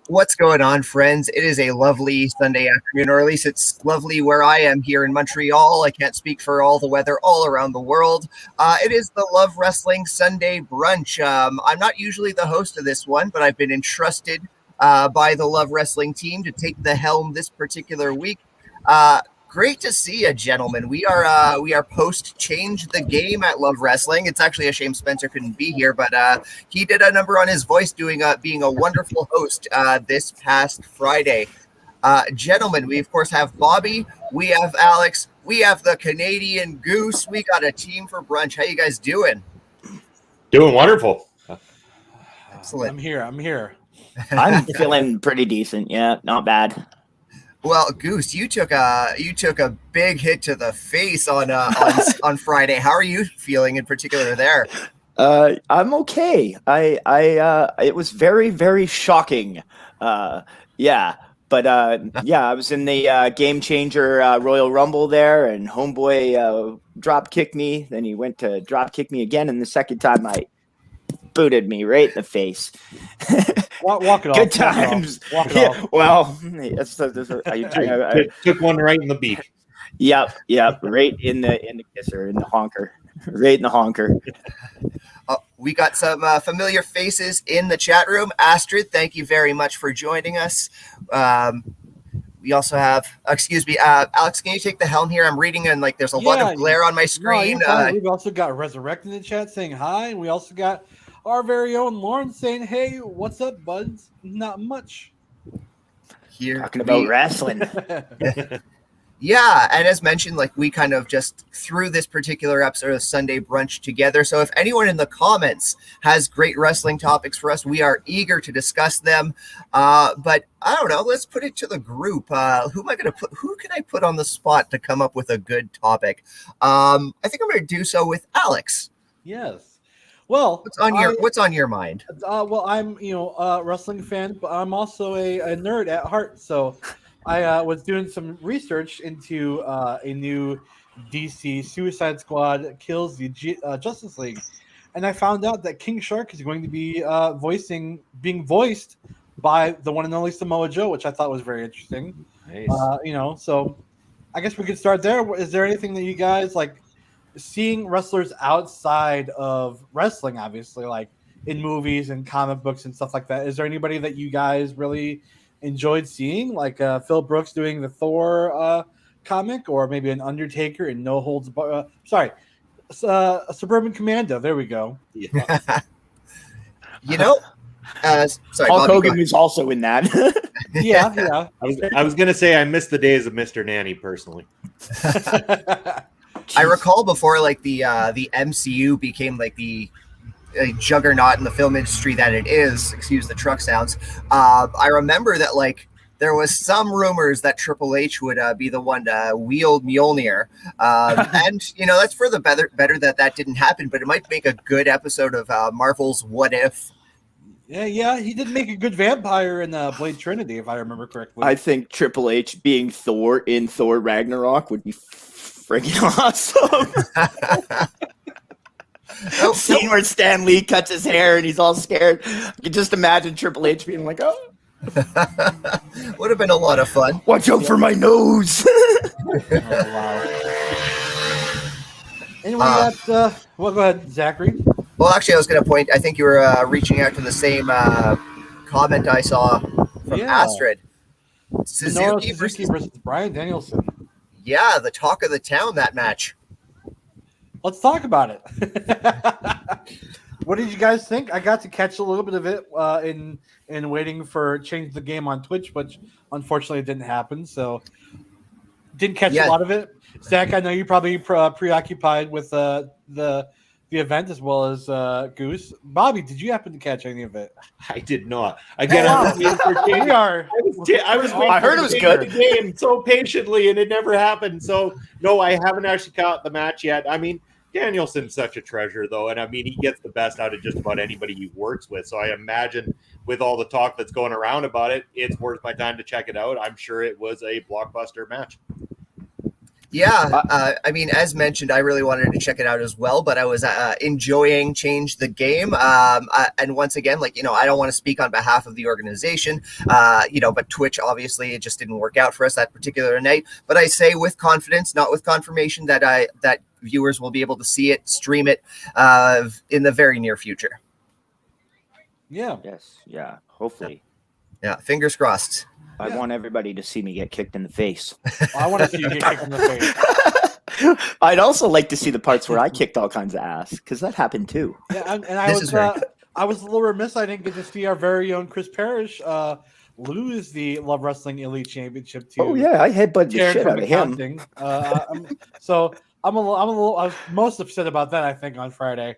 What's going on, friends? It is a lovely Sunday afternoon, or at least it's lovely where I am here in Montreal. I can't speak for all the weather all around the world. It is the Love Wrestling Sunday Brunch. I'm not usually the host of this one, but I've been entrusted by the Love Wrestling team to take the helm this particular week. Great to see you, gentlemen. We are post Change the Game at Love Wrestling. It's actually a shame Spencer couldn't be here, but he did a number on his voice being a wonderful host this past Friday. Gentlemen, we of course have Bobby, we have Alex, we have the Canadian Goose. We got a team for brunch. How you guys doing? Doing wonderful. Excellent. I'm here. I'm feeling pretty decent. Yeah, not bad. Well, Goose, you took a big hit to the face on Friday. How are you feeling in particular there? I'm okay. It was very, very shocking. Yeah. But I was in the Game Changer Royal Rumble there, and homeboy drop kicked me. Then he went to drop kick me again, and the second time I booted me right in the face. Walk it off. Good times. Walk it Yeah, off. well, I took one right in the beak. Yep, right in the kisser, in the honker, right in the honker. We got some familiar faces in the chat room. Astrid, thank you very much for joining us. We also have, Alex, can you take the helm here? I'm reading and there's a lot of glare on my screen. We've also got Resurrect in the chat saying hi. We also got our very own Lauren saying, hey, what's up, buds? Not much. Here Talking about wrestling. Yeah, and as mentioned, we kind of just threw this particular episode of Sunday Brunch together. So if anyone in the comments has great wrestling topics for us, we are eager to discuss them. But I don't know, let's put it to the group. Who can I put on the spot to come up with a good topic? I think I'm going to do so with Alex. Yes. Well, what's on your mind? Well, I'm a wrestling fan, but I'm also a nerd at heart. So I was doing some research into a new DC Suicide Squad kills the Justice League, and I found out that King Shark is going to be being voiced by the one and only Samoa Joe, which I thought was very interesting. Nice. So I guess we could start there. Is there anything that you guys like? Seeing wrestlers outside of wrestling, obviously, like in movies and comic books and stuff like that. Is there anybody that you guys really enjoyed seeing, like Phil Brooks doing the Thor comic, or maybe an Undertaker in No Holds Barred? A Suburban Commando. There we go. Yeah. Sorry, Hulk Bobby, Hogan was also in that. Yeah. I was gonna say I miss the days of Mr. Nanny personally. I recall before the MCU became the juggernaut in the film industry that it is, excuse the truck sounds. I remember that there was some rumors that Triple H would be the one to wield Mjolnir. And that's for the better that didn't happen, but it might make a good episode of Marvel's What If. Yeah, he did make a good vampire in Blade Trinity, if I remember correctly. I think Triple H being Thor in Thor Ragnarok would be freaking awesome. Scene where Stan Lee cuts his hair and he's all scared. You can just imagine Triple H being like, "Oh, would have been a lot of fun." Watch out for my nose. Oh, wow. Anyone got? Well, go ahead, Zachary. Well, actually, I was going to point. I think you were reaching out to the same comment I saw from Astrid. Suzuki versus Bryan Danielson. Yeah, the talk of the town, that match. Let's talk about it. What did you guys think? I got to catch a little bit of it in waiting for Change the Game on Twitch, which unfortunately didn't happen. So didn't catch a lot of it. Zach, I know you're probably preoccupied with the event as well as Goose. Bobby, did you happen to catch any of it? I did not. Again, I heard it was good. The game so patiently, and it never happened. So no, I haven't actually caught the match yet. I mean, Danielson's such a treasure, though, and I mean, he gets the best out of just about anybody he works with. So I imagine, with all the talk that's going around about it, it's worth my time to check it out. I'm sure it was a blockbuster match. Yeah, I mean, as mentioned, I really wanted to check it out as well, but I was enjoying Change the Game. And once again, like, I don't want to speak on behalf of the organization, but Twitch, obviously, it just didn't work out for us that particular night. But I say with confidence, not with confirmation, that viewers will be able to see it, stream it in the very near future. Yeah. Yes. Yeah. Hopefully. Yeah, fingers crossed. I want everybody to see me get kicked in the face. I want to see you get kicked in the face. I'd also like to see the parts where I kicked all kinds of ass, because that happened too. Yeah, I was a little remiss. I didn't get to see our very own Chris Parrish lose the Love Wrestling Elite Championship to. Oh yeah, I headbutted the shit out of him. So I'm a little. I was most upset about that, I think, on Friday.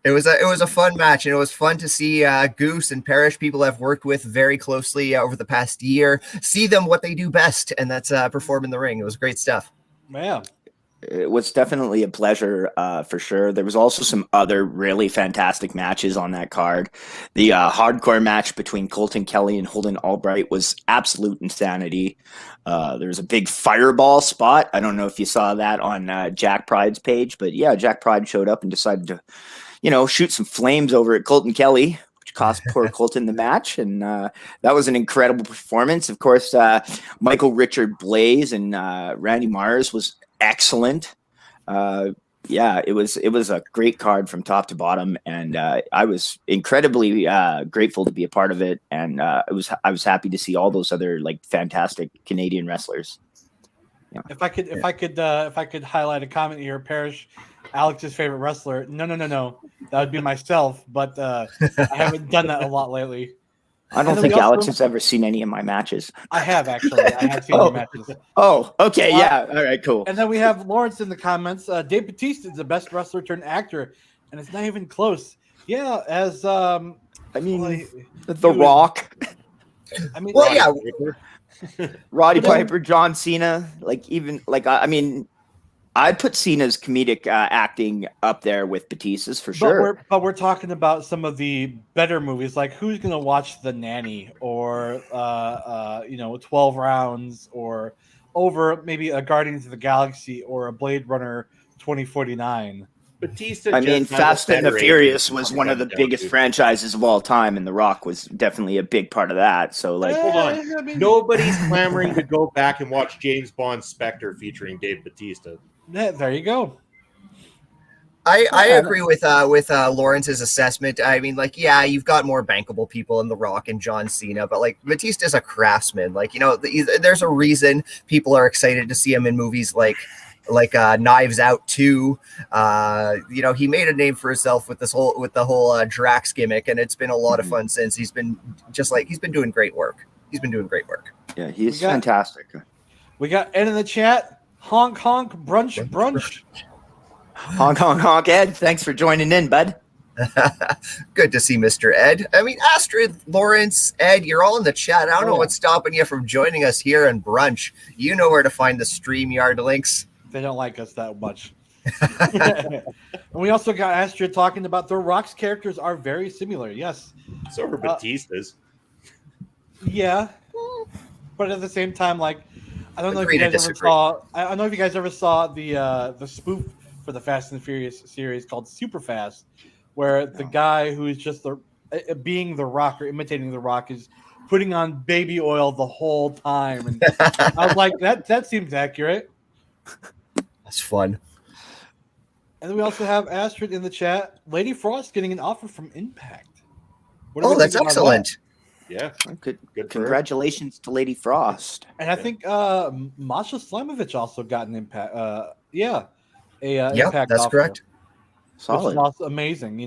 It was a fun match, and it was fun to see Goose and Parrish, people I've worked with very closely over the past year, see them what they do best, and that's perform in the ring. It was great stuff. Yeah. It was definitely a pleasure, for sure. There was also some other really fantastic matches on that card. The hardcore match between Colton Kelly and Holden Albright was absolute insanity. There was a big fireball spot. I don't know if you saw that on Jack Pride's page, but yeah, Jack Pride showed up and decided to, shoot some flames over at Colton Kelly, which cost poor Colton the match. And that was an incredible performance. Of course, Michael Richard Blaze and Randy Mars was excellent. It was a great card from top to bottom, and I was incredibly grateful to be a part of it. And I was happy to see all those other fantastic Canadian wrestlers. Yeah. If I could highlight a comment here, Parrish, Alex's favorite wrestler. No. That would be myself, but I haven't done that a lot lately. I don't think Alex has ever seen any of my matches. I have, actually. I have seen your matches. Oh, okay. Yeah. All right, cool. And then we have Lawrence in the comments. Dave Bautista is the best wrestler turned actor, and it's not even close. Yeah, as The Rock. Roddy But then- Piper, John Cena, I'd put Cena's comedic acting up there with Batista's for sure. But we're talking about some of the better movies, like who's going to watch The Nanny or 12 Rounds or over maybe a Guardians of the Galaxy or a Blade Runner 2049. Batista. Fast and the Furious was one of the biggest franchises of all time, and The Rock was definitely a big part of that. So, hold on, nobody's clamoring to go back and watch James Bond Spectre featuring Dave Bautista. Yeah, there you go. I agree with Lawrence's assessment. I mean, you've got more bankable people in The Rock and John Cena, but Batista's a craftsman. There's a reason people are excited to see him in movies like Knives Out 2. He made a name for himself with the whole Drax gimmick, and it's been a lot of fun since. He's been doing great work. Yeah, he's fantastic. We got Ed in the chat. Honk honk brunch. Honk honk honk, Ed. Thanks for joining in, bud. Good to see Mr. Ed. I mean, Astrid, Lawrence, Ed, you're all in the chat. I don't know what's stopping you from joining us here in Brunch. You know where to find the StreamYard links. They don't like us that much. And we also got Astrid talking about The Rock's characters are very similar. Yes. So are Batista's. Yeah. But at the same time, I don't know if you guys ever saw. I don't know if you guys ever saw the spoof for the Fast and the Furious series called Super Fast, where the guy who is just being The Rock or imitating The Rock is putting on baby oil the whole time, and I was like, that seems accurate. That's fun. And then we also have Astrid in the chat. Lady Frost getting an offer from Impact. That's excellent. Yeah, good. Congratulations to Lady Frost. And I think Masha Slamovich also got an Impact. Impact. That's offer, correct. Solid. Which is also amazing,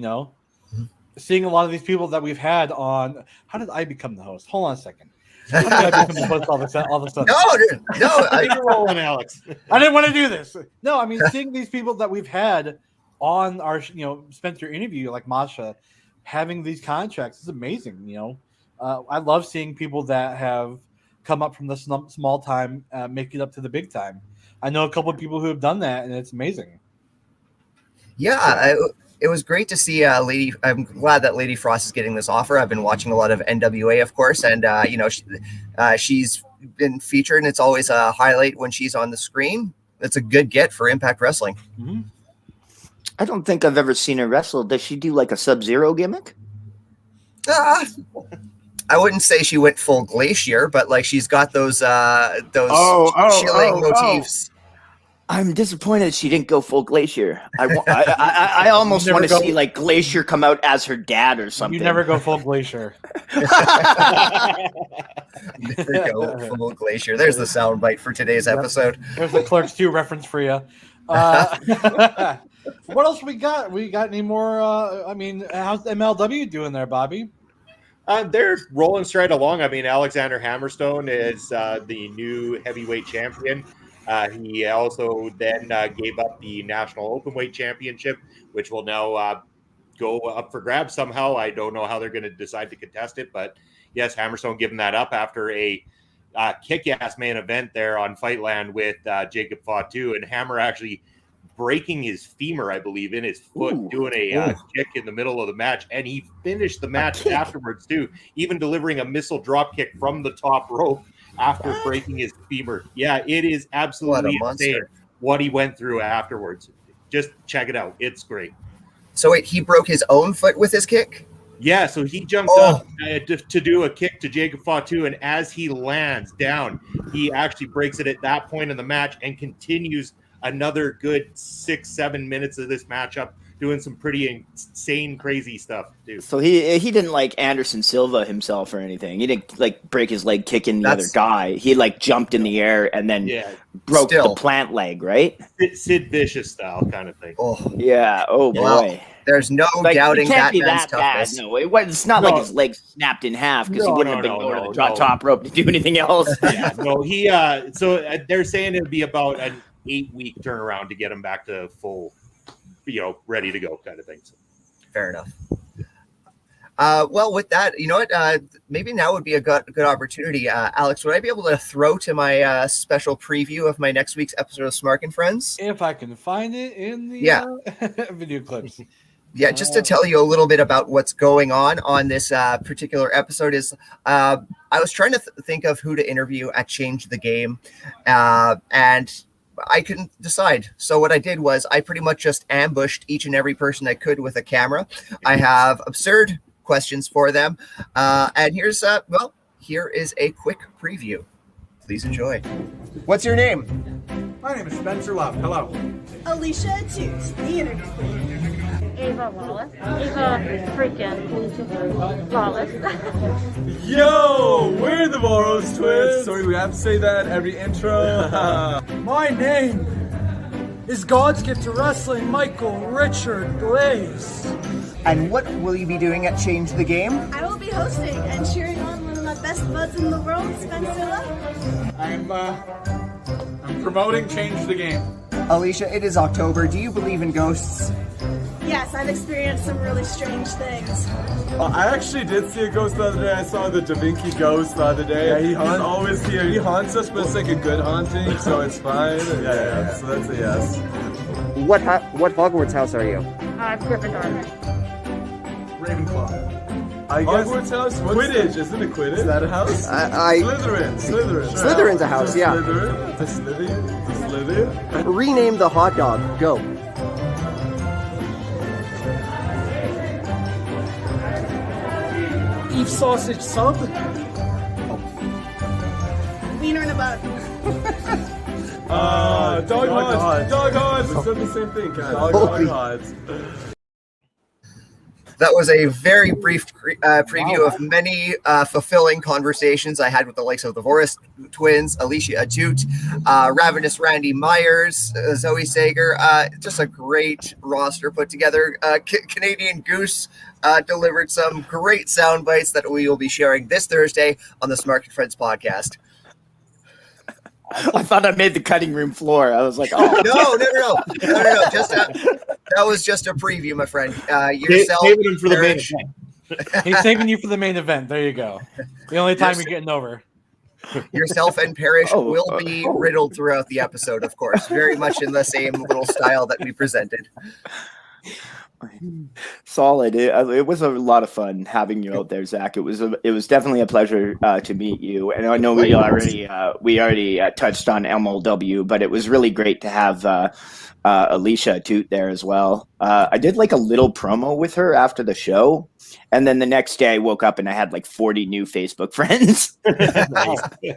Seeing a lot of these people that we've had on. How did I become the host? Hold on a second. How did I become the host all of a sudden? No, you're rolling, Alex. I didn't want to do this. No, I mean, seeing these people that we've had on our, Spencer interview, like Masha, having these contracts is amazing. I love seeing people that have come up from the small time, make it up to the big time. I know a couple of people who have done that, and it's amazing. Yeah, it was great to see Lady. I'm glad that Lady Frost is getting this offer. I've been watching a lot of NWA, of course, and she's been featured, and it's always a highlight when she's on the screen. It's a good get for Impact Wrestling. Mm-hmm. I don't think I've ever seen her wrestle. Does she do like a Sub-Zero gimmick? I wouldn't say she went full Glacier, but like she's got those chilling motifs. I'm disappointed she didn't go full Glacier. I almost want to see like Glacier come out as her dad or something. You never go full Glacier. Never go full Glacier. There's the soundbite for today's episode. There's the Clerks 2 reference for you. What else we got? We got any more? How's MLW doing there, Bobby? They're rolling straight along. I mean, Alexander Hammerstone is the new heavyweight champion. He also then gave up the National Openweight Championship, which will now go up for grabs somehow. I don't know how they're going to decide to contest it, but yes, Hammerstone giving that up after a kick-ass main event there on Fightland with Jacob Fatu, and Hammer actually breaking his femur, I believe, in his foot, doing a kick in the middle of the match, and he finished the match afterwards too, even delivering a missile drop kick from the top rope after breaking his femur. Yeah, it is absolutely insane what he went through afterwards. Just check it out. It's great. So wait, he broke his own foot with his kick? Yeah, so he jumped up to do a kick to Jacob Fatu, and as he lands down, he actually breaks it at that point in the match and continues another good 6-7 minutes of this matchup, doing some pretty insane, crazy stuff, dude. So he didn't like Anderson Silva himself or anything. He didn't like break his leg kicking the other guy. He like jumped in the air and then broke the plant leg, right? Sid Vicious style kind of thing. Oh yeah. Oh boy. Well, there's no doubting that man's toughness. No, it's not like his leg snapped in half because he wouldn't have been going to the top rope to do anything else. Yeah, no, so they're saying it'd be about an 8-week turnaround to get him back to full, ready to go kind of thing. So. Fair enough. Well, with that, you know what? Maybe now would be a good opportunity. Alex, would I be able to throw to my special preview of my next week's episode of Smark and Friends? If I can find it in the video clips. Yeah, just to tell you a little bit about what's going on this particular episode is I was trying to think of who to interview at Change the Game, and I couldn't decide. So what I did was I pretty much just ambushed each and every person I could with a camera. I have absurd questions for them. And here is a quick preview. Please enjoy. What's your name? My name is Spencer Love. Hello. Alicia Toot, the interview queen. Ava Wallace. Ava freaking Wallace. Yo, we're the Moros Twins. Sorry, we have to say that every intro. My name is God's Gift to Wrestling, Michael Richard Glaze. And what will you be doing at Change the Game? I will be hosting and cheering on one of my best buds in the world, Spencer Love. I'm promoting Change the Game. Alicia, it is October. Do you believe in ghosts? Yes, I've experienced some really strange things. I actually did see a ghost the other day. I saw the Da Vinci ghost the other day. Yeah, he's always here. He haunts us, but it's like a good haunting, so it's fine. Yeah. So that's a yes. What Hogwarts house are you? Gryffindor. Ravenclaw. I guess Hogwarts house? Quidditch, isn't it Quidditch? Is that a house? Slytherin. Slytherin's a house, yeah. Slytherin? The Slytherin? Rename the hot dog. Go. Beef sausage sub? Wiener in a bun. Dog Hodge. It's the same thing, guys. Dog Hodge. That was a very brief preview of many fulfilling conversations I had with the likes of the Voris twins, Alicia Atut, Ravenous Randy Myers, Zoe Sager. Just a great roster put together. Canadian Goose delivered some great sound bites that we will be sharing this Thursday on the Smart and Friends podcast. I thought I made the cutting room floor. I was like, oh. No. Just that was just a preview, my friend. Yourself, saving him for the main event. He's saving you for the main event. There you go. The only time you're getting over. Yourself and Parrish will be riddled throughout the episode, of course. Very much in the same little style that we presented. Solid. It was a lot of fun having you out there, Zach. It was definitely a pleasure to meet you. And I know we already touched on MLW, but it was really great to have Alicia Toot there as well. I did like a little promo with her after the show, and then the next day I woke up and I had like 40 new Facebook friends. Maybe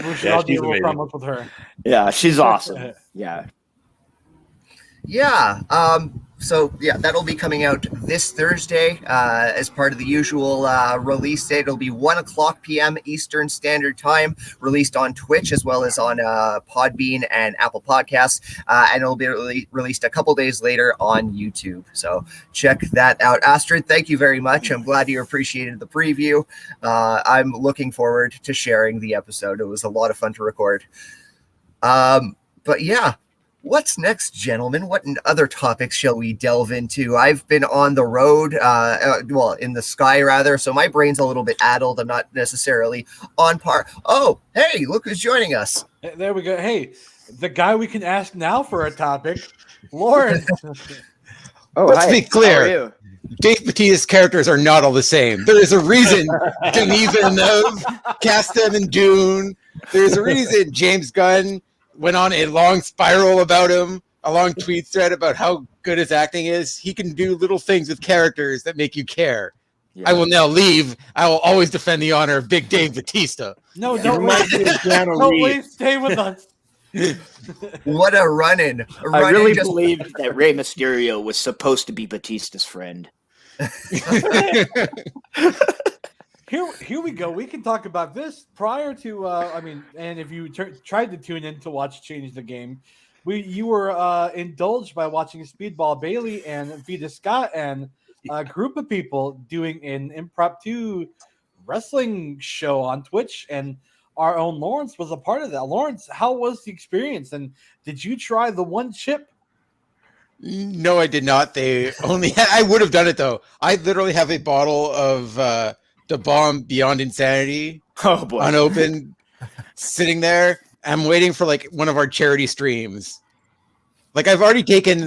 we should all do a little promos with her. Yeah, she's awesome. Yeah. Yeah. So yeah, that'll be coming out this Thursday as part of the usual release date. It'll be 1:00 p.m. Eastern Standard Time, released on Twitch as well as on Podbean and Apple Podcasts, and it'll be released a couple days later on YouTube. So check that out. Astrid, thank you very much. I'm glad you appreciated the preview. I'm looking forward to sharing the episode. It was a lot of fun to record. But yeah. What's next, gentlemen? What other topics shall we delve into? I've been on the road, in the sky rather, so my brain's a little bit addled. I'm not necessarily on par. Oh, hey, look who's joining us. There we go. Hey, the guy we can ask now for a topic, Lauren. Let's be clear. Dave Bautista's characters are not all the same. There is a reason Denis Villeneuve cast them in Dune. There's a reason James Gunn went on a long spiral about him, a long tweet thread about how good his acting is. He can do little things with characters that make you care. Yeah. I will now leave. I will always defend the honor of Big Dave Bautista. No, don't leave. Don't leave. Stay with us. What a run-in. I really believed that Rey Mysterio was supposed to be Batista's friend. Here we go. We can talk about this prior to, and if you tried to tune in to watch Change the Game, you were indulged by watching Speedball Bailey and Vita Scott and a group of people doing an impromptu wrestling show on Twitch, and our own Lawrence was a part of that. Lawrence, how was the experience, and did you try the one chip? No, I did not. I would have done it though. I literally have a bottle of the bomb Beyond Insanity unopened sitting there. I'm waiting for like one of our charity streams. Like I've already taken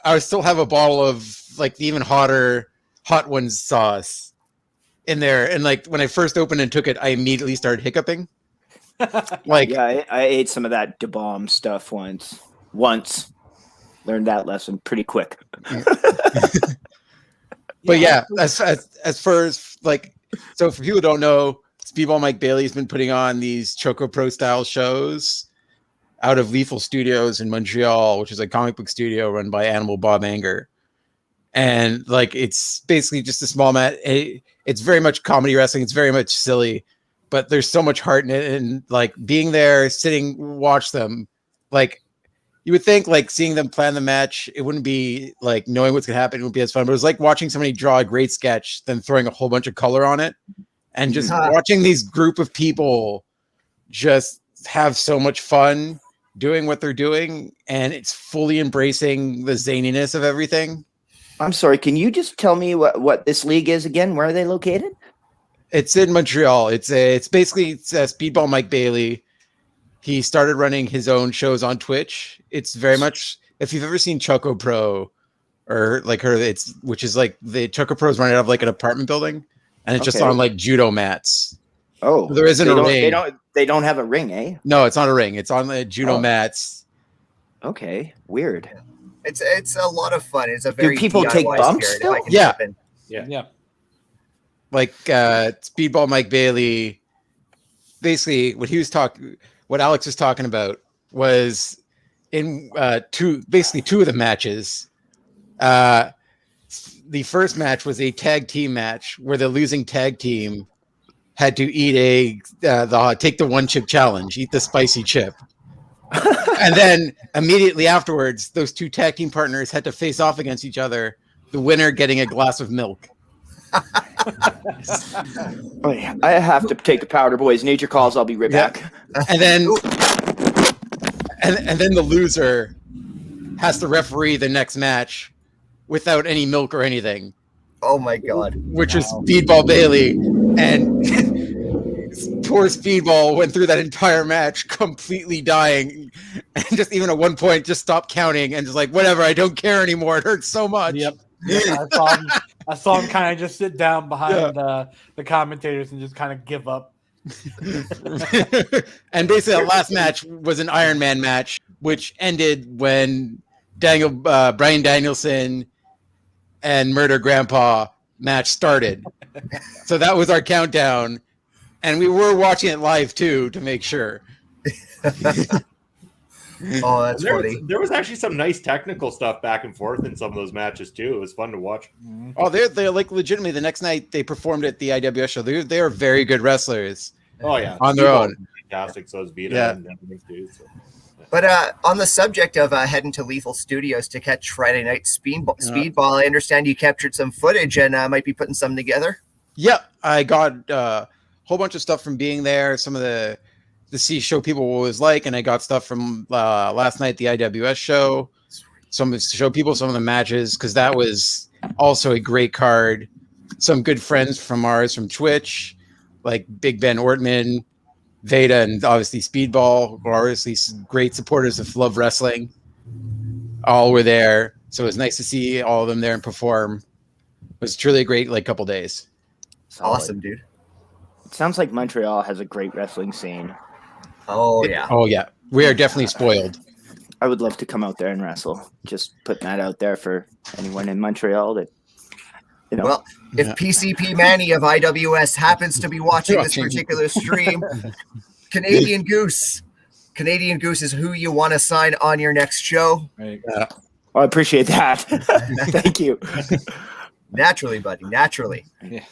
I still have a bottle of like the even hotter Hot Ones sauce in there. And like when I first opened and took it, I immediately started hiccuping. I ate some of that Da Bomb stuff once. Learned that lesson pretty quick. But yeah, as far as like, so for people who don't know, Speedball Mike Bailey has been putting on these Choco Pro style shows out of Lethal Studios in Montreal, which is a comic book studio run by Animal Bob Anger. And like, it's basically just a small mat. It's very much comedy wrestling. It's very much silly, but there's so much heart in it. And like being there, sitting, watch them, like, you would think like seeing them plan the match, it wouldn't be like knowing what's going to happen. It wouldn't be as fun, but it was like watching somebody draw a great sketch, then throwing a whole bunch of color on it and just watching these group of people just have so much fun doing what they're doing. And it's fully embracing the zaniness of everything. I'm sorry. Can you just tell me what this league is again? Where are they located? It's in Montreal. It's basically Speedball Mike Bailey. He started running his own shows on Twitch. It's very much, if you've ever seen Choco Pro or like her, which is like the Choco Pro is running out of like an apartment building and it's just on like judo mats. Oh, so there isn't a ring. They don't have a ring, eh? No, it's not a ring. It's on the judo mats. Okay. Weird. It's a lot of fun. It's a very Do people DIY take bumps spirit, still? Yeah. Like Speedball Mike Bailey, basically what Alex was talking about was in two of the matches. The first match was a tag team match where the losing tag team had to eat take the one chip challenge, eat the spicy chip. And then immediately afterwards, those two tag team partners had to face off against each other, the winner getting a glass of milk. I have to take the powder, boys. Nature calls. I'll be right back. And then the loser has to referee the next match without any milk or anything. Oh my god! Which is Speedball Bailey, and poor Speedball went through that entire match completely dying, and just even at one point just stopped counting and just like, whatever, I don't care anymore. It hurts so much. Yep. I saw him kind of just sit down behind the commentators and just kind of give up. And basically, that last match was an Iron Man match, which ended when Bryan Danielson and Murder Grandpa match started. So that was our countdown, and we were watching it live too to make sure. Oh, that's funny. There was actually some nice technical stuff back and forth in some of those matches too. It was fun to watch. Oh, they're like legitimately. The next night they performed at the IWS show. They are very good wrestlers. Oh yeah, on their own. Fantastic. So is Vita and everything too. So. But on the subject of heading to Lethal Studios to catch Friday Night Speedball, I understand you captured some footage and might be putting some together. Yep, I got a whole bunch of stuff from being there. Some of the show people what it was like, and I got stuff from last night, the IWS show. Some show people some of the matches because that was also a great card. Some good friends from ours from Twitch, like Big Ben Ortman, Veda, and obviously Speedball, who are obviously great supporters of Love Wrestling. All were there, so it was nice to see all of them there and perform. It was truly a great couple days. Awesome, dude. It sounds like Montreal has a great wrestling scene. Oh yeah. Oh yeah. We are definitely spoiled. I would love to come out there and wrestle. Just putting that out there for anyone in Montreal that Well, if PCP Manny of IWS happens to be watching this particular stream, Canadian Goose is who you want to sign on your next show. Right. I appreciate that. Thank you. Naturally, buddy. Naturally. Yeah.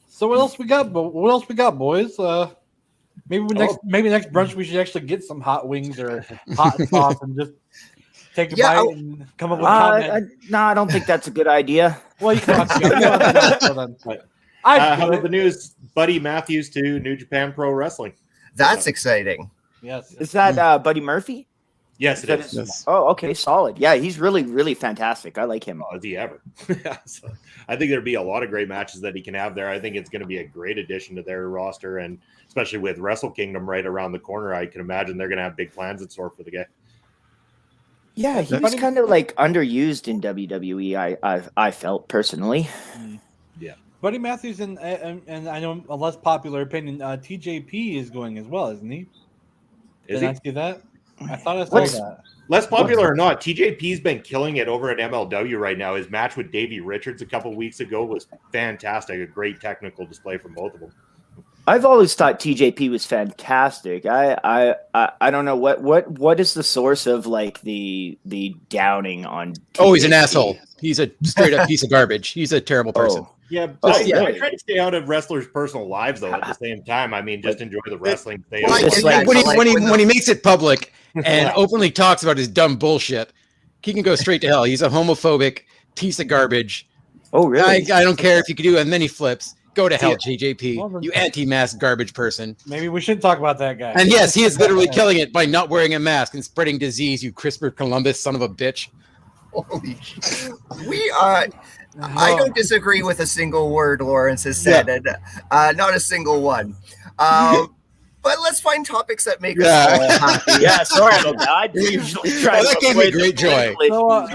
So what else we got? What else we got, boys? Maybe next brunch we should actually get some hot wings or hot sauce and just take a bite and come up with comment. No, I don't think that's a good idea. Well, you can. How about the news? Buddy Matthews to New Japan Pro Wrestling. That's exciting. Yes. Is that Buddy Murphy? Yes, it is. Yes. Oh, okay, solid. Yeah, he's really, really fantastic. I like him. Oh, is he ever? So, I think there'd be a lot of great matches that he can have there. I think it's going to be a great addition to their roster, and especially with Wrestle Kingdom right around the corner, I can imagine they're going to have big plans in store for the guy. Yeah, he was kind of underused in WWE. I felt personally. Yeah, Buddy Matthews and I know a less popular opinion. TJP is going as well, isn't he? Did I see that? I thought I saw that. Less popular or not, TJP's been killing it over at MLW right now. His match with Davey Richards a couple weeks ago was fantastic. A great technical display from both of them. I've always thought TJP was fantastic. I don't know what is the source of the downing on TJP? Oh, he's an asshole. He's a straight up piece of garbage. He's a terrible person. Yeah, I try to stay out of wrestlers' personal lives though. At the same time, I mean, just enjoy the wrestling. When he makes it public and openly talks about his dumb bullshit, he can go straight to hell. He's a homophobic piece of garbage. Oh, really? I don't care if you can do it, and then he flips. Go to hell, JJP, you anti-mask garbage person. Maybe we shouldn't talk about that guy. And yes, he is literally killing it by not wearing a mask and spreading disease, you Christopher Columbus son of a bitch. Holy shit. I don't disagree with a single word Lawrence has said, and not a single one. But let's find topics that make us all happy. Yeah, sorry about that. I usually try that gave me great joy. So,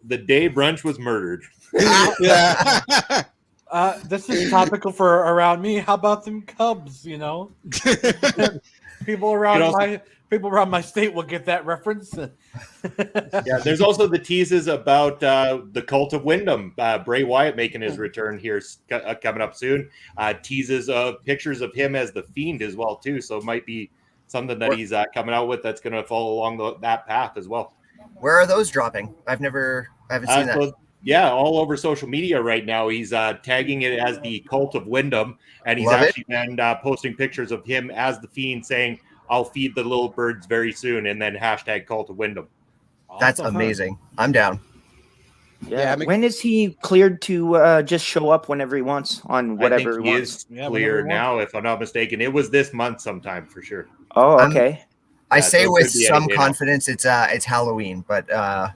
the day Brunch was murdered. This is topical for around me. How about them Cubs? People around my state will get that reference. Yeah, there's also the teases about the Cult of Wyndham. Bray Wyatt making his return here coming up soon. Teases of pictures of him as the Fiend as well too. So it might be something that he's coming out with that's going to follow along that path as well. Where are those dropping? I haven't seen that. So, yeah, all over social media right now. He's tagging it as the Cult of Wyndham, and he's been posting pictures of him as the Fiend saying, "I'll feed the little birds very soon," and then hashtag Cult of Wyndham. That's amazing. I'm down. Yeah. When is he cleared to just show up whenever he wants on whatever he wants? Is clear now, if I'm not mistaken. It was this month sometime for sure. Oh, okay. I say with some confidence it's Halloween, but I'm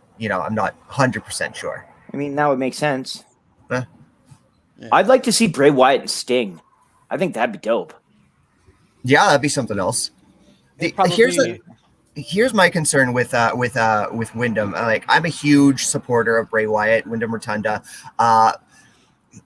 not 100% sure. I mean, that would make sense. I'd like to see Bray Wyatt and Sting. I think that'd be dope. Yeah, that'd be something else. Here's my concern with Wyndham. Like, I'm a huge supporter of Bray Wyatt, Wyndham Rotunda.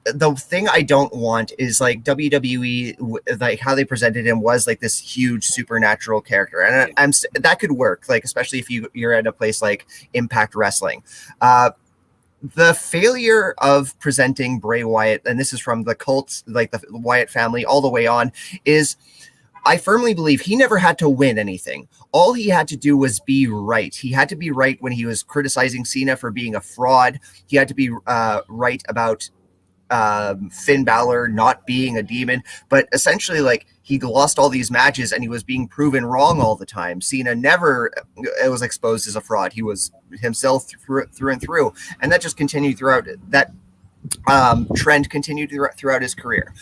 The thing I don't want is like WWE, like how they presented him was like this huge supernatural character, and that could work, like especially if you're at a place like Impact Wrestling. The failure of presenting Bray Wyatt, and this is from the cults, like the Wyatt family, all the way on, is I firmly believe he never had to win anything. All he had to do was be right. He had to be right when he was criticizing Cena for being a fraud. He had to be right about Finn Balor not being a demon. But essentially, like, he lost all these matches and he was being proven wrong all the time. Cena never was exposed as a fraud. He was himself through and through. And that just continued throughout. That trend continued throughout his career.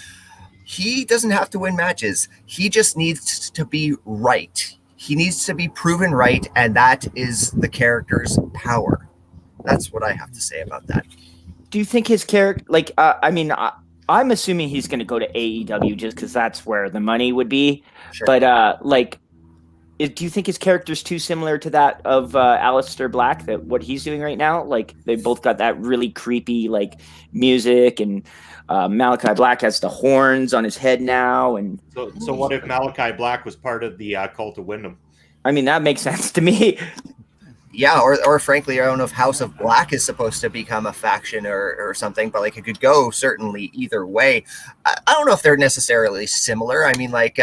He doesn't have to win matches. He just needs to be right. He needs to be proven right, and that is the character's power. That's what I have to say about that. Do you think his character, like, I'm assuming he's going to go to AEW just because that's where the money would be. Sure. But, do you think his character's too similar to that of Aleister Black, that what he's doing right now? Like, they both got that really creepy, like, music, and Malachi Black has the horns on his head now. And so what if Malachi Black was part of the cult of Wyndham? I mean, that makes sense to me. Yeah, or frankly, I don't know if House of Black is supposed to become a faction or something, but like it could go certainly either way. I don't know if they're necessarily similar. I mean, like,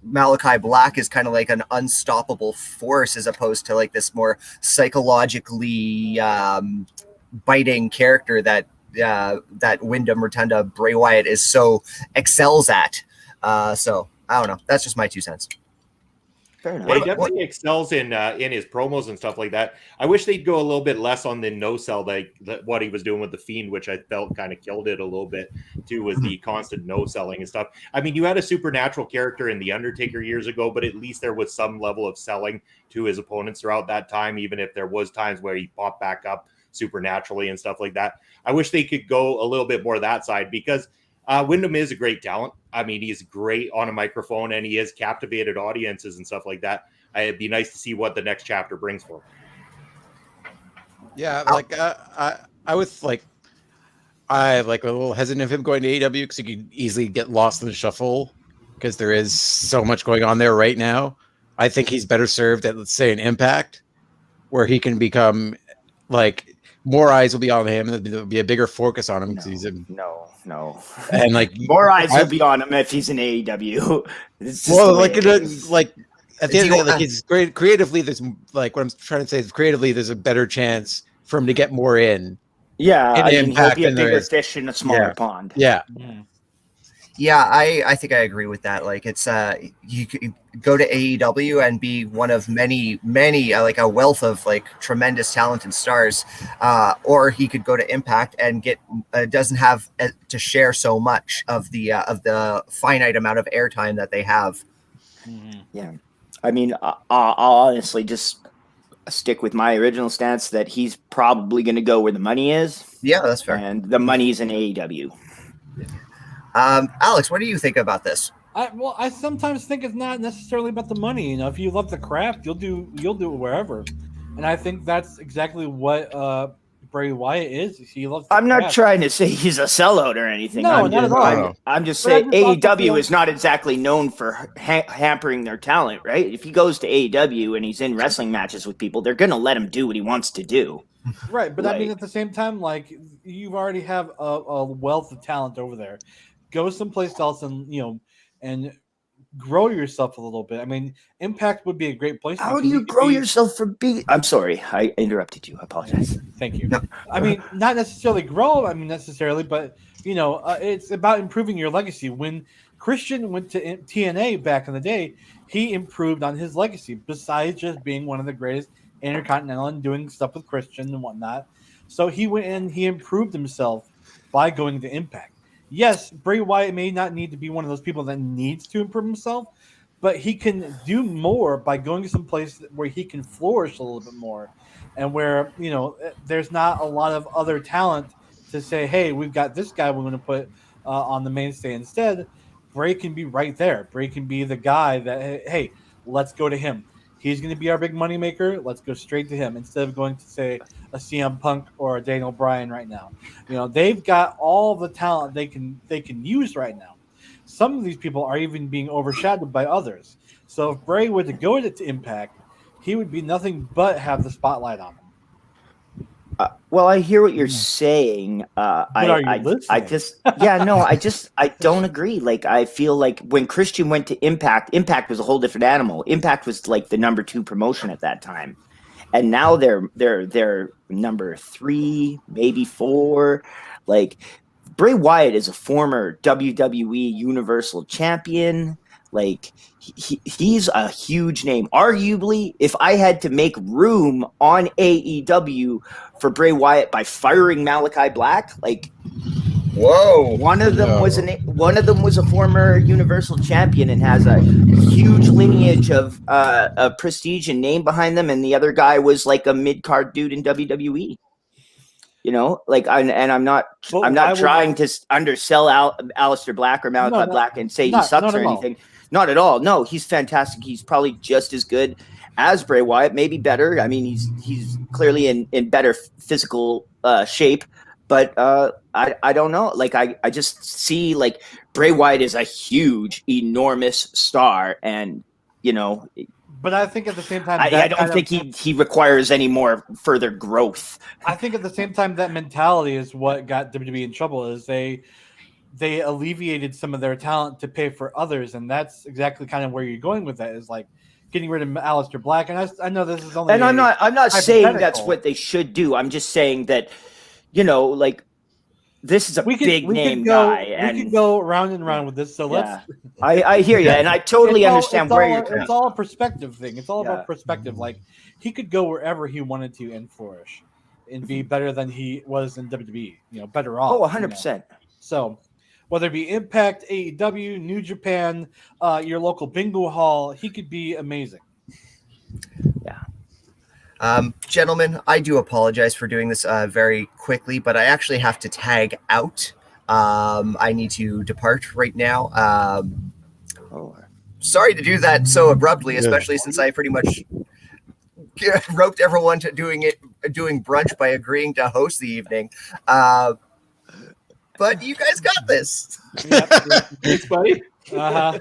Malachi Black is kind of like an unstoppable force as opposed to like this more psychologically biting character that Wyndham Rotunda Bray Wyatt is so excels at. So I don't know. That's just my 2 cents. He definitely excels in his promos and stuff like that. I wish they'd go a little bit less on the no-sell, like what he was doing with The Fiend, which I felt kind of killed it a little bit, too, was the constant no-selling and stuff. I mean, you had a supernatural character in The Undertaker years ago, but at least there was some level of selling to his opponents throughout that time, even if there was times where he popped back up supernaturally and stuff like that. I wish they could go a little bit more that side, because Wyndham is a great talent. I mean, he's great on a microphone, and he has captivated audiences and stuff like that. It'd be nice to see what the next chapter brings for him. Yeah, like I was like, I like a little hesitant of him going to AEW because he could easily get lost in the shuffle because there is so much going on there right now. I think he's better served at, let's say, an Impact, where he can become like more eyes will be on him. There'll be a bigger focus on him because he's no, and like more eyes will be on him if he's in AEW. Well, like at the end of the day, like it's great creatively. There's like what I'm trying to say is creatively, there's a better chance for him to get more in. Yeah, I mean, he'll be a bigger fish in a smaller pond. Yeah. Yeah, I think I agree with that. Like, it's you could go to AEW and be one of many like a wealth of like tremendous talent and stars, or he could go to Impact and get doesn't have to share so much of the finite amount of airtime that they have. Yeah, I mean, I'll honestly just stick with my original stance that he's probably going to go where the money is. Yeah, that's fair. And the money's in AEW. Alex, what do you think about this? I sometimes think it's not necessarily about the money. You know, if you love the craft, you'll do it wherever. And I think that's exactly what Bray Wyatt is. He loves. I'm not trying to say he's a sellout or anything. No, not at all. I'm just saying AEW is not exactly known for hampering their talent, right? If he goes to AEW and he's in wrestling matches with people, they're going to let him do what he wants to do. Right, but I mean, at the same time, like, you already have a wealth of talent over there. Go someplace else and grow yourself a little bit. I mean, Impact would be a great place. How do you grow yourself from being? I'm sorry, I interrupted you. I apologize. Thank you. I mean, not necessarily grow. I mean, necessarily, but it's about improving your legacy. When Christian went to TNA back in the day, he improved on his legacy. Besides just being one of the greatest Intercontinental and doing stuff with Christian and whatnot, so he went and he improved himself by going to Impact. Yes, Bray Wyatt may not need to be one of those people that needs to improve himself, but he can do more by going to some place where he can flourish a little bit more, and where there's not a lot of other talent to say, hey, we've got this guy we're going to put on the mainstay. Instead, Bray can be right there. Bray can be the guy that, hey, let's go to him. He's going to be our big money maker. Let's go straight to him instead of going to, say, a CM Punk or a Daniel Bryan right now. They've got all the talent they can use right now. Some of these people are even being overshadowed by others. So if Bray were to go to Impact, he would be nothing but have the spotlight on him. Well, I hear what you're saying. I don't agree. Like, I feel like when Christian went to Impact was a whole different animal. Impact was like the number 2 promotion at that time, and now they're number 3, maybe 4. Like, Bray Wyatt is a former WWE Universal Champion. Like, he's a huge name. Arguably, if I had to make room on AEW for Bray Wyatt by firing Malachi Black, like, whoa, one of them was a former Universal Champion and has a huge lineage of prestige and name behind them, and the other guy was like a mid-card dude in WWE. I'm not trying to undersell Aleister Black or Malachi Black and say he sucks or anything. Not at all. No, he's fantastic. He's probably just as good as Bray Wyatt, maybe better. I mean, he's clearly in better physical shape, but I don't know. Like, I just see, like, Bray Wyatt is a huge, enormous star, and But I think at the same time, I don't think he requires any more further growth. I think at the same time, that mentality is what got WWE in trouble. Is they alleviated some of their talent to pay for others, and that's exactly kind of where you're going with that. Is like getting rid of Aleister Black, and I know this is only. And I'm not saying that's what they should do. I'm just saying that, like, this is a big name guy, and we could go round and round with this. So let's. I hear you, and I totally understand where you're coming. It's all a perspective thing. It's all about perspective. Like, he could go wherever he wanted to and flourish, and be better than he was in WWE. Better off. Oh, 100%. So, whether it be Impact, AEW, New Japan, your local bingo hall, he could be amazing. Yeah. Gentlemen, I do apologize for doing this very quickly, but I actually have to tag out. I need to depart right now. Sorry to do that so abruptly, especially since I pretty much roped everyone to doing brunch by agreeing to host the evening. But you guys got this. Yep. Thanks, buddy. Uh-huh.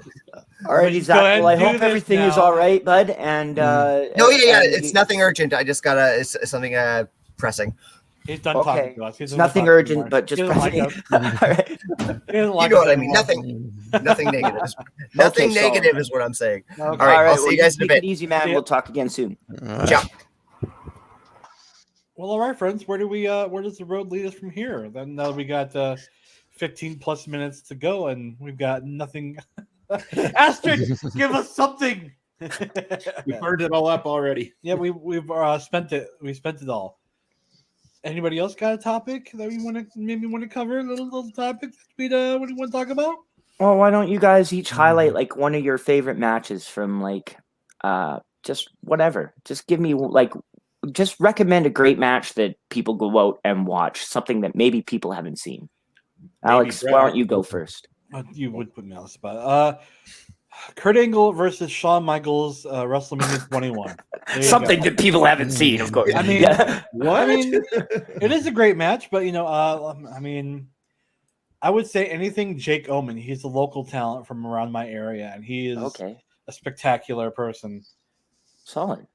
All right, Zach. Well, I hope everything is all right, bud. And it's nothing urgent. I just it's something pressing. He's done talking to us. It's nothing urgent, but just pressing. All right. You know what I mean? Nothing negative. Nothing negative is what I'm saying. Okay. All right, I'll see you guys in a bit. Take it easy, man. We'll talk again soon. Ciao. Well, all right, friends. Where does the road lead us from here? Then we got 15 plus minutes to go, and we've got nothing. Astrid, give us something. We burned it all up already. Yeah, we've spent it. We spent it all. Anybody else got a topic that we want to cover? A little topic that we want to talk about? Well, why don't you guys each highlight like one of your favorite matches from like just whatever. Just give me just recommend a great match that people go out and watch, something that maybe people haven't seen. Alex, why don't you go first? You would put me on the spot. Kurt Angle versus Shawn Michaels, WrestleMania 21. Something that people haven't seen, of course. I mean, what? I mean, it is a great match, but I mean, I would say anything Jake Omen. He's a local talent from around my area, and he is a spectacular person. Solid.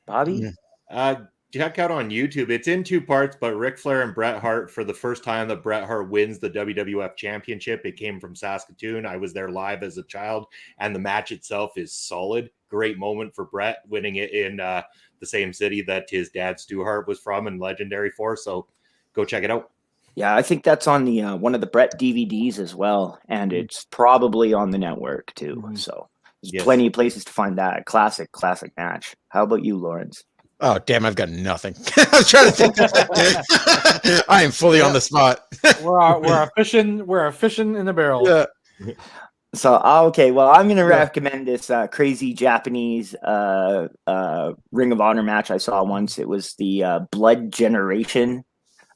Bobby? Check out on YouTube. It's in 2 parts, but Ric Flair and Bret Hart, for the first time that Bret Hart wins the WWF Championship. It came from Saskatoon. I was there live as a child, and the match itself is solid. Great moment for Bret winning it in the same city that his dad Stu Hart was from and legendary for. So go check it out. Yeah, I think that's on the one of the Bret DVDs as well, and it's probably on the network too. So there's plenty of places to find that classic match. How about you, Lawrence? Oh, damn, I've got nothing. I was trying to think. I am fully on the spot. We're a fishing in a barrel. Yeah. So, okay, well, I'm going to recommend this crazy Japanese Ring of Honor match I saw once. It was the Blood Generation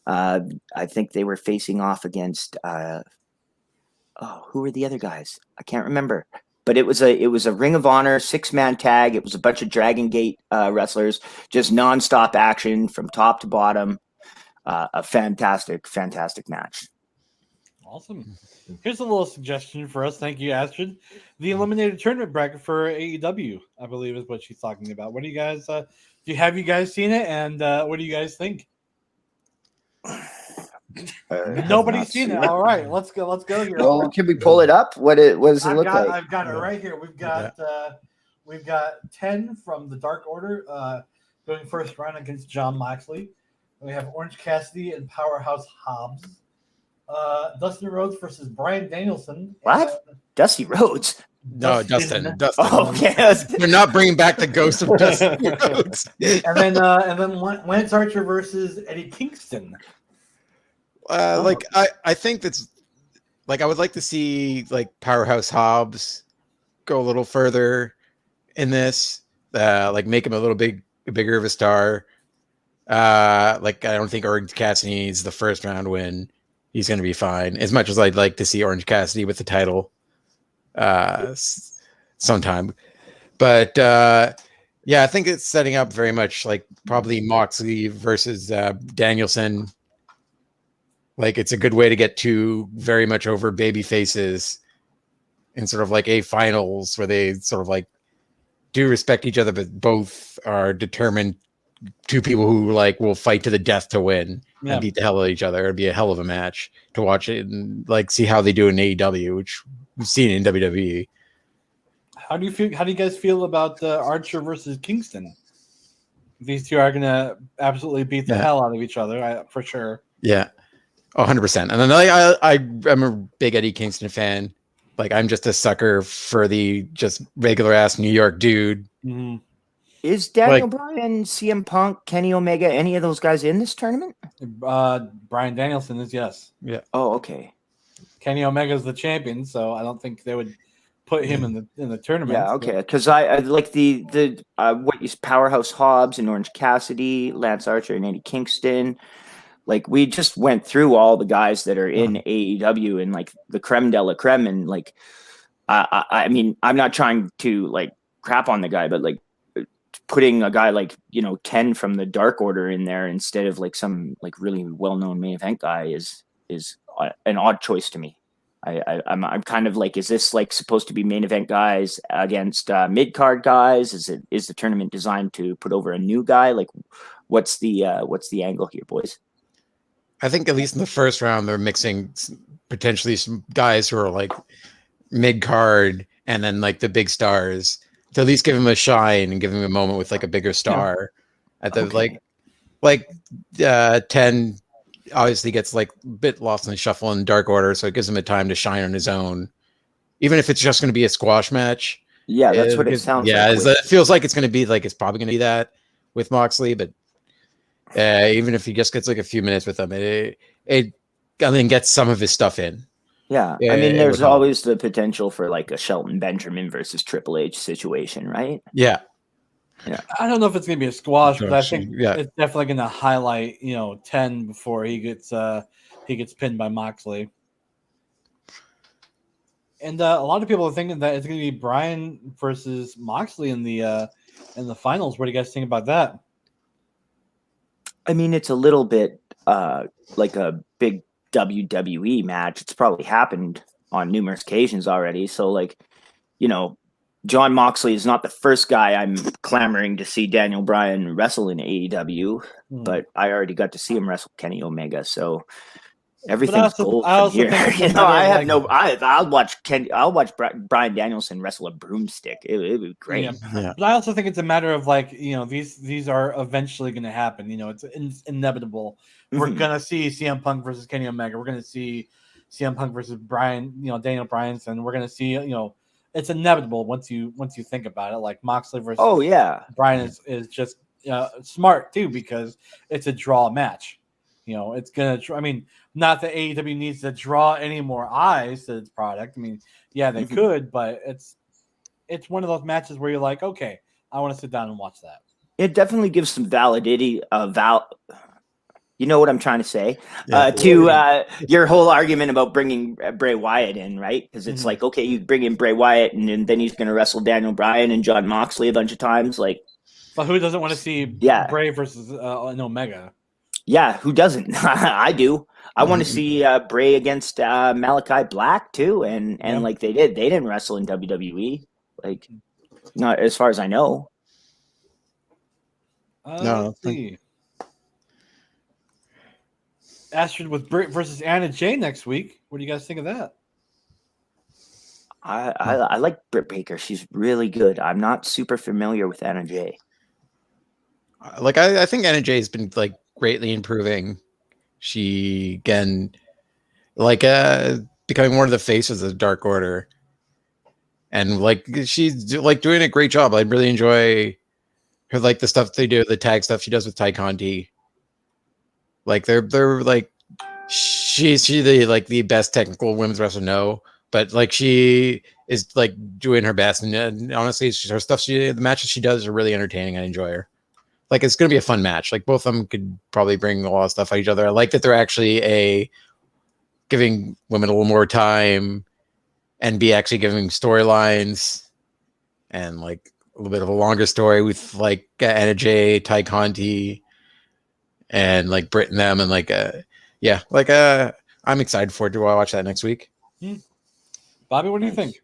I think they were facing off against who were the other guys? I can't remember. But it was a Ring of Honor 6-man tag. It was a bunch of Dragon Gate wrestlers, just nonstop action from top to bottom. A fantastic match. Awesome. Here's a little suggestion for us. Thank you, Astrid. The eliminated tournament bracket for AEW, I believe, is what she's talking about. What do you guys? Have you guys seen it? And what do you guys think? Nobody's seen it. All right, let's go here. Well, can we pull it up? What does it look like? I've got it right here. We've got 10 from the Dark Order going first round against John Moxley. We have Orange Cassidy and Powerhouse Hobbs. Dustin Rhodes versus Bryan Danielson. What? Dusty Rhodes? No, Dustin. Oh, okay. They're not bringing back the ghost of Dustin Rhodes. and then Lance Archer versus Eddie Kingston. I think that's I would like to see Powerhouse Hobbs go a little further in this, make him a little bigger of a star. I don't think Orange Cassidy needs the first round win. He's going to be fine. As much as I'd like to see Orange Cassidy with the title sometime, but I think it's setting up very much probably Moxley versus Danielson. It's a good way to get two very much over baby faces in sort of a finals where they sort of do respect each other, but both are determined. Two people who will fight to the death to win and beat the hell out of each other. It'd be a hell of a match to watch it and see how they do in AEW, which we've seen in WWE. How do you guys feel about Archer versus Kingston? These two are gonna absolutely beat the hell out of each other, for sure. Yeah. 100%. And then I'm a big Eddie Kingston fan. I'm just a sucker for the just regular ass New York dude. Mm-hmm. Is Daniel Bryan, CM Punk, Kenny Omega, any of those guys in this tournament? Bryan Danielson is, yes. Yeah. Oh, okay. Kenny Omega is the champion, so I don't think they would put him in the tournament. Yeah, okay. Because I like the what is Powerhouse Hobbs and Orange Cassidy, Lance Archer and Eddie Kingston. We just went through all the guys that are in AEW and the creme de la creme, and I mean, I'm not trying to crap on the guy, but putting a guy 10 from the Dark Order in there instead of some really well-known main event guy is an odd choice to me. I'm kind of is this supposed to be main event guys against mid-card guys? Is the tournament designed to put over a new guy? What's the angle here, boys? I think at least in the first round, they're mixing potentially some guys who are mid-card and then the big stars to at least give him a shine and give him a moment with a bigger star at the 10 obviously gets a bit lost in the shuffle in Dark Order, so it gives him a time to shine on his own, even if it's just going to be a squash match. Yeah, that's what it sounds like. Yeah, it feels like it's going to be it's probably going to be that with Moxley, but even if he just gets a few minutes with them, it gets some of his stuff in. Yeah, I mean, there's always the potential for a Shelton Benjamin versus Triple H situation, right? Yeah. I don't know if it's going to be a squash, but I think it's definitely going to highlight 10 before he gets pinned by Moxley. And a lot of people are thinking that it's going to be Bryan versus Moxley in the finals. What do you guys think about that? I mean, it's a little bit like a big WWE match. It's probably happened on numerous occasions already. So, John Moxley is not the first guy I'm clamoring to see Daniel Bryan wrestle in AEW, but I already got to see him wrestle Kenny Omega. So everything's gold from here. I'll watch Bryan Danielson wrestle a broomstick. It would be great. Yeah. But I also think it's a matter of these are eventually going to happen. It's inevitable. We're gonna see CM Punk versus Kenny Omega. We're gonna see CM Punk versus Daniel Bryanson. We're gonna see it's inevitable once you think about it. Moxley versus Bryan is just smart too, because it's a draw match. It's gonna. I mean, not that AEW needs to draw any more eyes to its product. I mean, they could, but it's one of those matches where you're okay, I want to sit down and watch that. It definitely gives some validity. You know what I'm trying to say? Yeah. To your whole argument about bringing Bray Wyatt in, right? Because it's Mhm. like, okay, you bring in Bray Wyatt, and then he's going to wrestle Daniel Bryan and John Moxley a bunch of times. Like, But who doesn't want to see Yeah. Bray versus an Omega? yeah, who doesn't? I do. I want to see Bray against Malachi Black too, and Yeah. like they didn't wrestle in WWE, like not as far as I know. No, Let's see. Astrid with Britt versus Anna Jay next week. What do you guys think of that? I like Britt Baker. She's really good. I'm not super familiar with Anna Jay. Like I think Anna Jay has been like greatly improving. She again, like becoming one of the faces of Dark Order, and like she's like doing a great job. I really enjoy her, like the stuff they do, the tag stuff she does with Ty Conti. Like they're like she's the best technical women's wrestler no, but like she is like doing her best, and honestly, her stuff the matches she does are really entertaining. I enjoy her. Like it's gonna be a fun match. Like both of them could probably bring a lot of stuff at each other. I like that they're actually giving women a little more time and be actually giving storylines and like a little bit of a longer story with like Anna Jay, Ty Conti, and like Britt and them, and like I'm excited for it to watch that next week. Bobby, what do you think?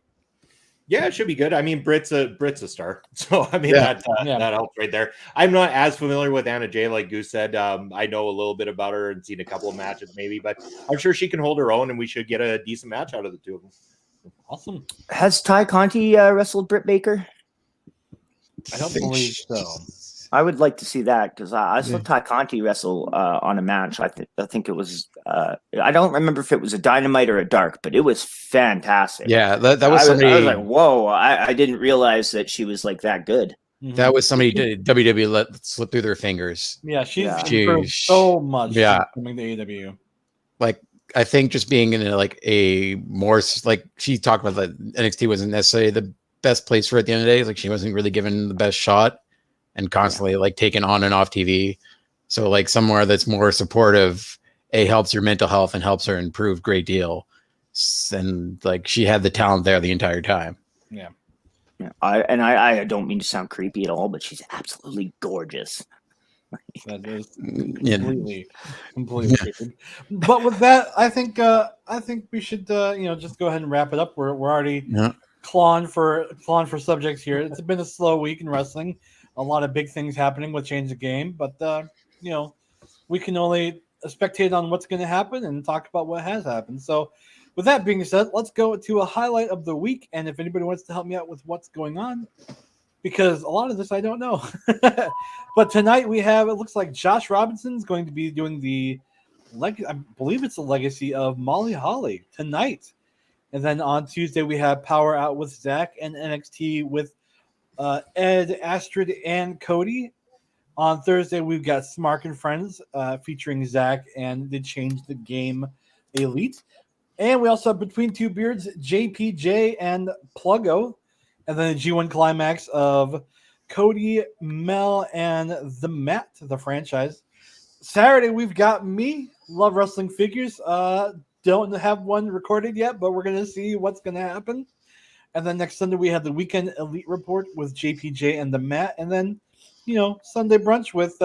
Yeah, it should be good. I mean, Britt's a star, so I mean Yeah. that helps right there. I'm not as familiar with Anna Jay, like Goose said. I know a little bit about her and seen a couple of matches maybe, but I'm sure she can hold her own, and we should get a decent match out of the two of them. Awesome. Has Ty Conti wrestled Britt Baker? I don't believe so. I would like to see that because I saw Ty Conti wrestle on a match. I think it was. I don't remember if it was a Dynamite or a Dark, but it was fantastic. Yeah, that was I somebody. was like, whoa! I didn't realize that she was like that good. That was somebody WWE let slip through their fingers. Yeah, she's Yeah. improved so much. Yeah. Since coming to AEW. Like I think just being in a more like she talked about that NXT wasn't necessarily the best place for her at the end of the day. Like she wasn't really given the best shot and constantly like taken on and off TV. So like somewhere that's more supportive, helps her mental health and helps her improve great deal. And like she had the talent there the entire time. Yeah. Yeah, I don't mean to sound creepy at all, but she's absolutely gorgeous. That is Yeah. completely creepy. But with that, I think we should just go ahead and wrap it up. We're already clawing for subjects here. It's been a slow week in wrestling. A lot of big things happening with Change the Game, but we can only spectate on what's going to happen and talk about what has happened. So with that being said, let's go to a highlight of the week. And if anybody wants to help me out with what's going on, because a lot of this I don't know. But tonight we have, it looks like Josh Robinson's going to be doing I believe it's the legacy of Molly Holly tonight. And then on Tuesday we have Power Out with Zach and NXT with Ed, Astrid, and Cody. On Thursday we've got Smark and Friends featuring Zach and the Change the Game Elite. And we also have Between Two Beards, JPJ and Pluggo. And then the G1 climax of Cody, Mel, and the Matt, the franchise. Saturday, we've got me, Love Wrestling Figures. Don't have one recorded yet, but we're going to see what's going to happen. And then next Sunday, we have the Weekend Elite Report with JPJ and the Matt. And then, Sunday brunch with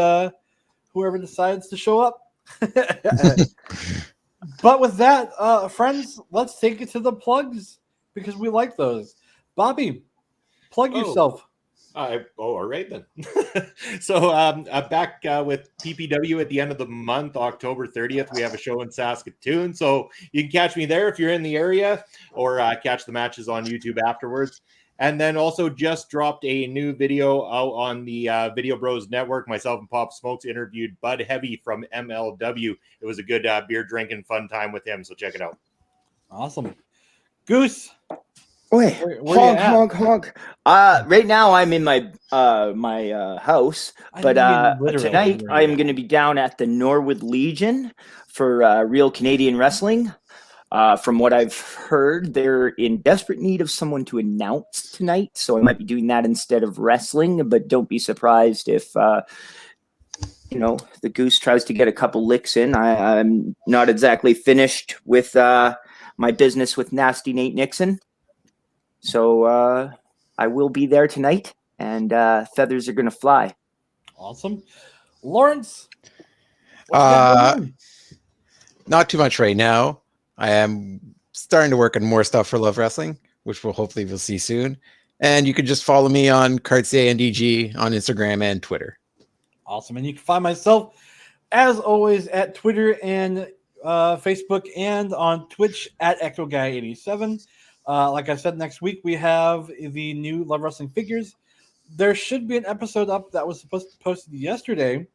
whoever decides to show up. But with that, friends, let's take it to the plugs because we like those. Bobby, plug yourself. All right then. So back with PPW at the end of the month, October 30th. We have a show in Saskatoon. So you can catch me there if you're in the area, or catch the matches on YouTube afterwards. And then also just dropped a new video out on the Video Bros Network. Myself and Pop Smokes interviewed Bud Heavy from MLW. It was a good beer drinking fun time with him. So check it out. Awesome. Goose. Wait, where honk. Right now I'm in my house, but tonight I am going to be down at the Norwood Legion for Real Canadian Wrestling. From what I've heard, they're in desperate need of someone to announce tonight, so I might be doing that instead of wrestling. But don't be surprised if the goose tries to get a couple licks in. I'm not exactly finished with my business with Nasty Nate Nixon. So I will be there tonight, and feathers are going to fly. Awesome. Lawrence? What you got going on? Not too much right now. I am starting to work on more stuff for Love Wrestling, which we'll see soon. And you can just follow me on Cartier NDG on Instagram and Twitter. Awesome. And you can find myself, as always, at Twitter and Facebook and on Twitch at EchoGuy87. Like I said, next week we have the new Love Wrestling figures. There should be an episode up that was supposed to be posted yesterday.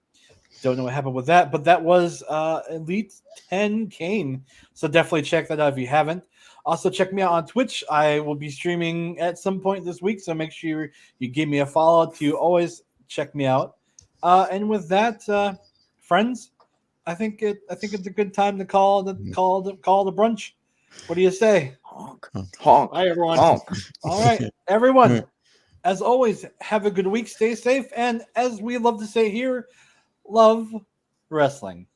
Don't know what happened with that, but that was Elite 10 Kane. So definitely check that out if you haven't. Also, check me out on Twitch. I will be streaming at some point this week, so make sure you give me a follow to always check me out. And with that, friends, I think it's a good time to call the brunch. What do you say? Honk, honk. Hi, everyone. Honk. All right, everyone. As always, have a good week. Stay safe, and as we love to say here, love wrestling.